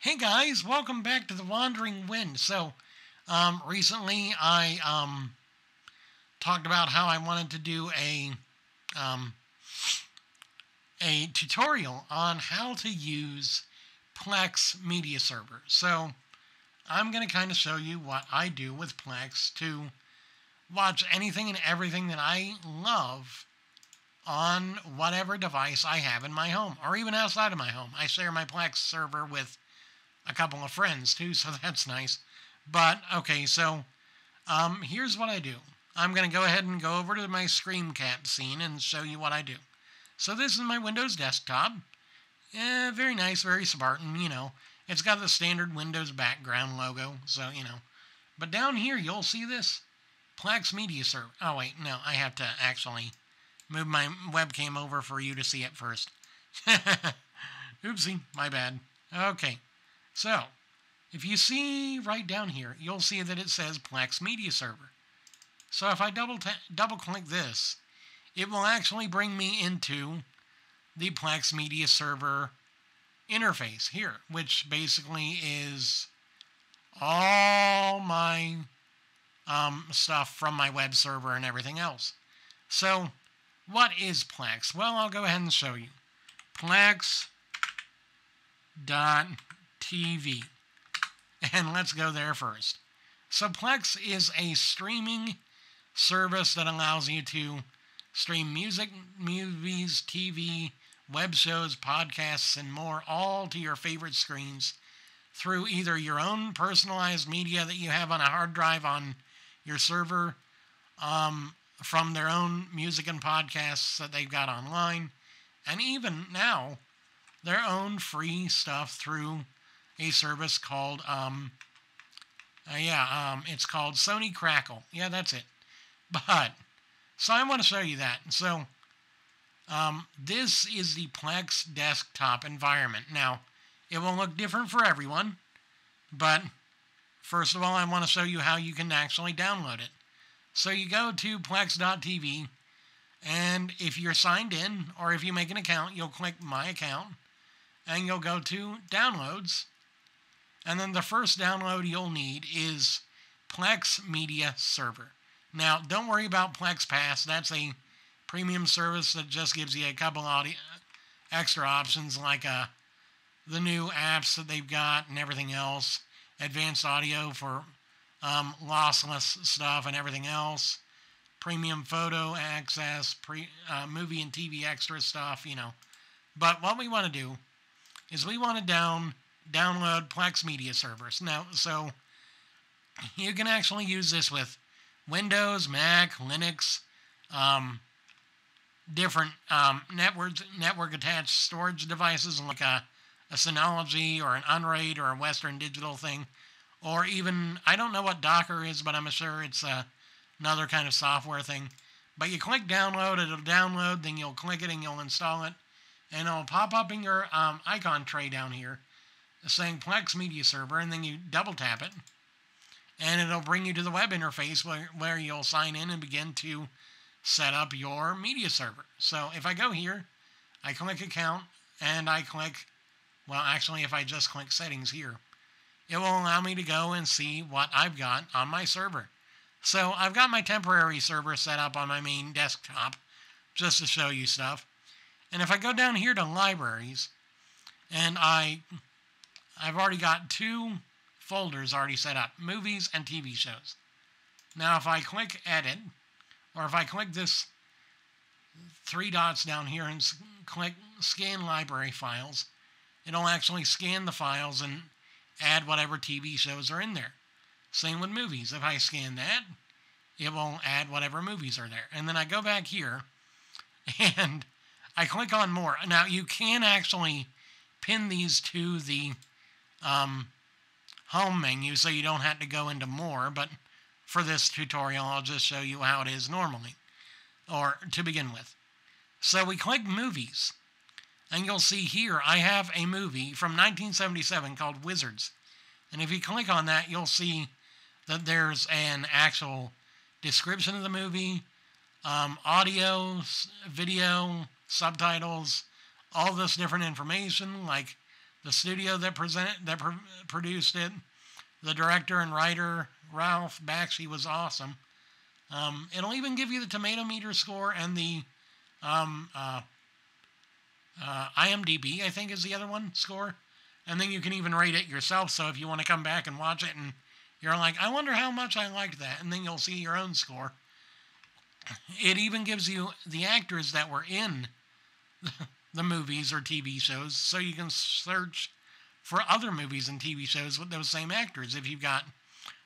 Hey guys, welcome back to the Wandering Wind. Recently I talked about how I wanted to do um, a tutorial on how to use Plex media server. So I'm going to kind of show you what I do with Plex to watch anything and everything that I love on whatever device I have in my home, or even outside of my home. I share my Plex server with a couple of friends too, so that's nice. But okay, so here's what I do. I'm going to go ahead and go over to my screen cap scene and show you what I do. So this is my Windows desktop. Very nice, very Spartan, It's got the standard Windows background logo, so, But down here, you'll see this Plex Media Server. Oh, wait, no, I have to actually move my webcam over for you to see it first. Oopsie, my bad. Okay. So, if you see right down here, you'll see that it says Plex Media Server. So if I double click this, it will actually bring me into the Plex Media Server interface here, which basically is all my stuff from my web server and everything else. So, what is Plex? Well, I'll go ahead and show you. Plex.tv. And let's go there first. So Plex is a streaming service that allows you to stream music, movies, TV, web shows, podcasts, and more, all to your favorite screens through either your own personalized media that you have on a hard drive on your server, from their own music and podcasts that they've got online, and even now, their own free stuff through a service called, it's called Sony Crackle. Yeah, that's it. So I want to show you that. So, this is the Plex desktop environment. Now, it will look different for everyone, but first of all, I want to show you how you can actually download it. So you go to Plex.tv, and if you're signed in, or if you make an account, you'll click My Account, and you'll go to Downloads, and then the first download you'll need is Plex Media Server. Now, don't worry about Plex Pass. That's a premium service that just gives you a couple extra options, like the new apps that they've got and everything else, advanced audio for lossless stuff and everything else, premium photo access, movie and TV extra stuff, But what we want to do is we want to download Plex Media Servers. Now, so you can actually use this with Windows, Mac, Linux, different network attached storage devices like a Synology or an Unraid or a Western Digital thing, or even, I don't know what Docker is, but I'm sure it's another kind of software thing. But you click download, it'll download, then you'll click it and you'll install it, and it'll pop up in your icon tray down here saying Plex Media Server, and then you double tap it, and it'll bring you to the web interface where you'll sign in and begin to set up your media server. So if I go here, I click Account, and I click, well, actually, if I just click Settings here, it will allow me to go and see what I've got on my server. So I've got my temporary server set up on my main desktop, just to show you stuff. And if I go down here to Libraries, and I've already got two folders already set up, movies and TV shows. Now if I click Edit, or if I click this three dots down here and click Scan Library Files, it'll actually scan the files and add whatever TV shows are in there. Same with movies. If I scan that, it will add whatever movies are there. And then I go back here, and I click on More. Now, you can actually pin these to the home menu, so you don't have to go into More, but for this tutorial, I'll just show you how it is normally, or to begin with. So we click Movies, and you'll see here I have a movie from 1977 called Wizards. And if you click on that, you'll see that there's an actual description of the movie, audio, video, subtitles, all this different information like the studio that produced it, the director and writer, Ralph Bakshi, was awesome. It'll even give you the tomato meter score and the IMDb, I think is the other one, score. And then you can even rate it yourself, so if you want to come back and watch it and you're like, I wonder how much I liked that, and then you'll see your own score. It even gives you the actors that were in the movies or TV shows, so you can search for other movies and TV shows with those same actors if you've got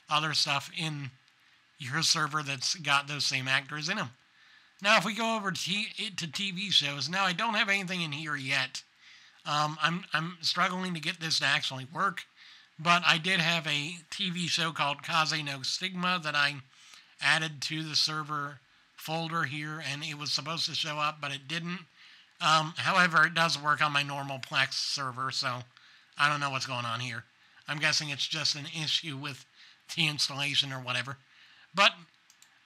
other stuff in your server that's got those same actors in them. Now, if we go over to TV shows, now I don't have anything in here yet. I'm struggling to get this to actually work, but I did have a TV show called Kaze no Stigma that I added to the server folder here, and it was supposed to show up, but it didn't. However, it does work on my normal Plex server, so I don't know what's going on here. I'm guessing it's just an issue with the installation or whatever. But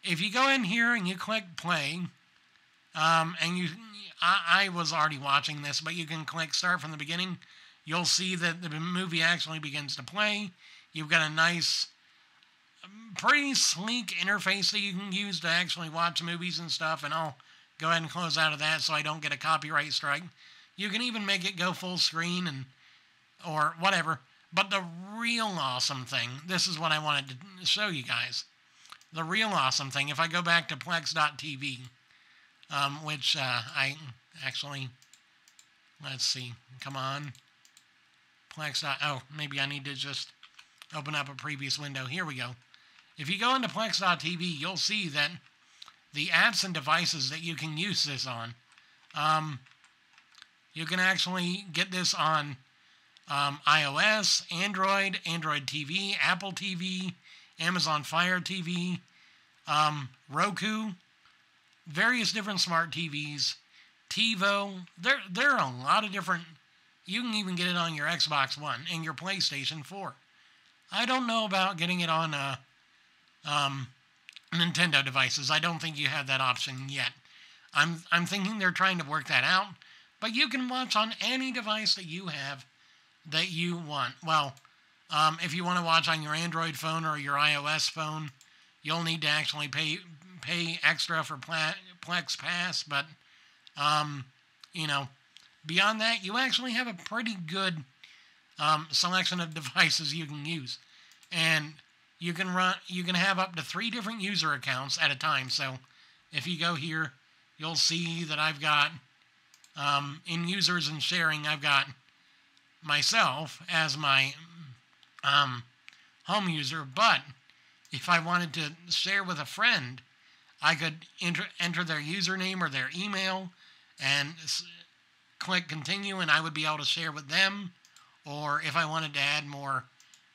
if you go in here and you click play, and I was already watching this, but you can click start from the beginning. You'll see that the movie actually begins to play. You've got a nice, pretty sleek interface that you can use to actually watch movies and stuff, and I'll go ahead and close out of that so I don't get a copyright strike. You can even make it go full screen or whatever. But the real awesome thing, this is what I wanted to show you guys. The real awesome thing, if I go back to Plex.tv, which I actually, let's see, come on. Plex. Oh, maybe I need to just open up a previous window. Here we go. If you go into Plex.tv, you'll see that the apps and devices that you can use this on, you can actually get this on iOS, Android, Android TV, Apple TV, Amazon Fire TV, Roku, various different smart TVs, TiVo. There are a lot of different. You can even get it on your Xbox One and your PlayStation 4. I don't know about getting it on Nintendo devices. I don't think you have that option yet. I'm thinking they're trying to work that out, but you can watch on any device that you have that you want. Well, if you want to watch on your Android phone or your iOS phone, you'll need to actually pay extra for Plex Pass, but you know, beyond that, you actually have a pretty good selection of devices you can use, and you can have up to 3 different user accounts at a time. So if you go here, you'll see that I've got in users and sharing, I've got myself as my home user, but if I wanted to share with a friend, I could enter their username or their email and click continue, and I would be able to share with them. Or if I wanted to add more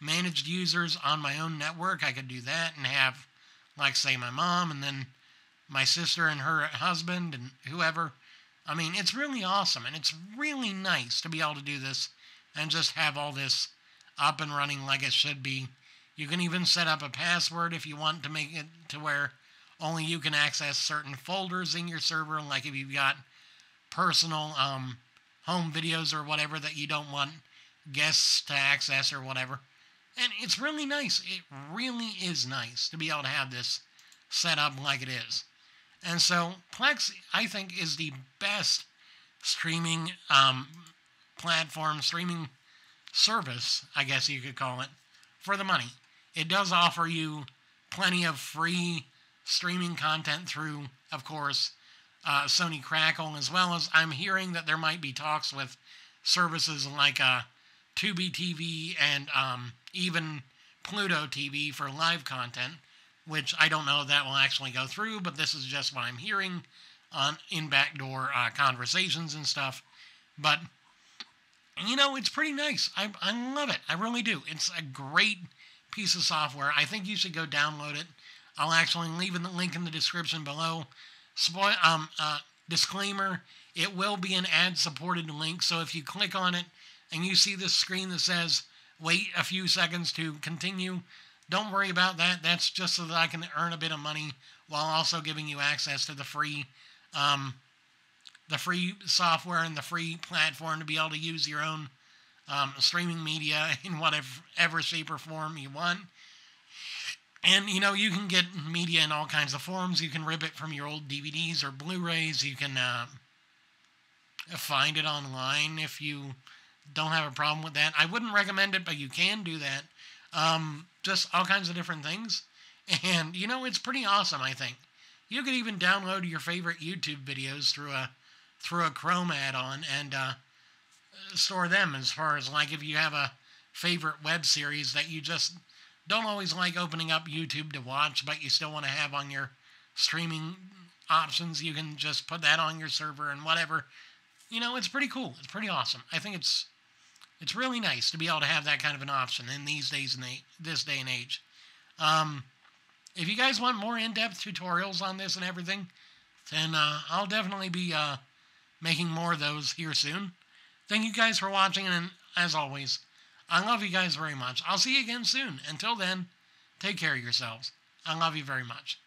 managed users on my own network, I could do that and have, like, say, my mom and then my sister and her husband and whoever. I mean, it's really awesome, and it's really nice to be able to do this and just have all this up and running like it should be. You can even set up a password if you want to make it to where only you can access certain folders in your server, like if you've got personal home videos or whatever that you don't want guests to access or whatever. And it's really nice. It really is nice to be able to have this set up like it is. And so Plex, I think, is the best streaming platform, streaming service, I guess you could call it, for the money. It does offer you plenty of free streaming content through, of course, Sony Crackle, as well as I'm hearing that there might be talks with services like Tubi TV and even Pluto TV for live content, which I don't know if that will actually go through, but this is just what I'm hearing in backdoor conversations and stuff. But, you know, it's pretty nice. I love it. I really do. It's a great piece of software. I think you should go download it. I'll actually leave the link in the description below. Disclaimer, it will be an ad-supported link, so if you click on it and you see this screen that says, wait a few seconds to continue, don't worry about that. That's just so that I can earn a bit of money while also giving you access to the free software and the free platform to be able to use your own streaming media in whatever shape or form you want. And, you know, you can get media in all kinds of forms. You can rip it from your old DVDs or Blu-rays. You can find it online if you don't have a problem with that. I wouldn't recommend it, but you can do that. Just all kinds of different things. And, you know, it's pretty awesome, I think. You could even download your favorite YouTube videos through a Chrome add-on and store them, as far as, like, if you have a favorite web series that you just don't always like opening up YouTube to watch, but you still want to have on your streaming options, you can just put that on your server and whatever. You know, it's pretty cool. It's pretty awesome. I think it's really nice to be able to have that kind of an option in these days and this day and age. If you guys want more in-depth tutorials on this and everything, then I'll definitely be making more of those here soon. Thank you guys for watching, and as always, I love you guys very much. I'll see you again soon. Until then, take care of yourselves. I love you very much.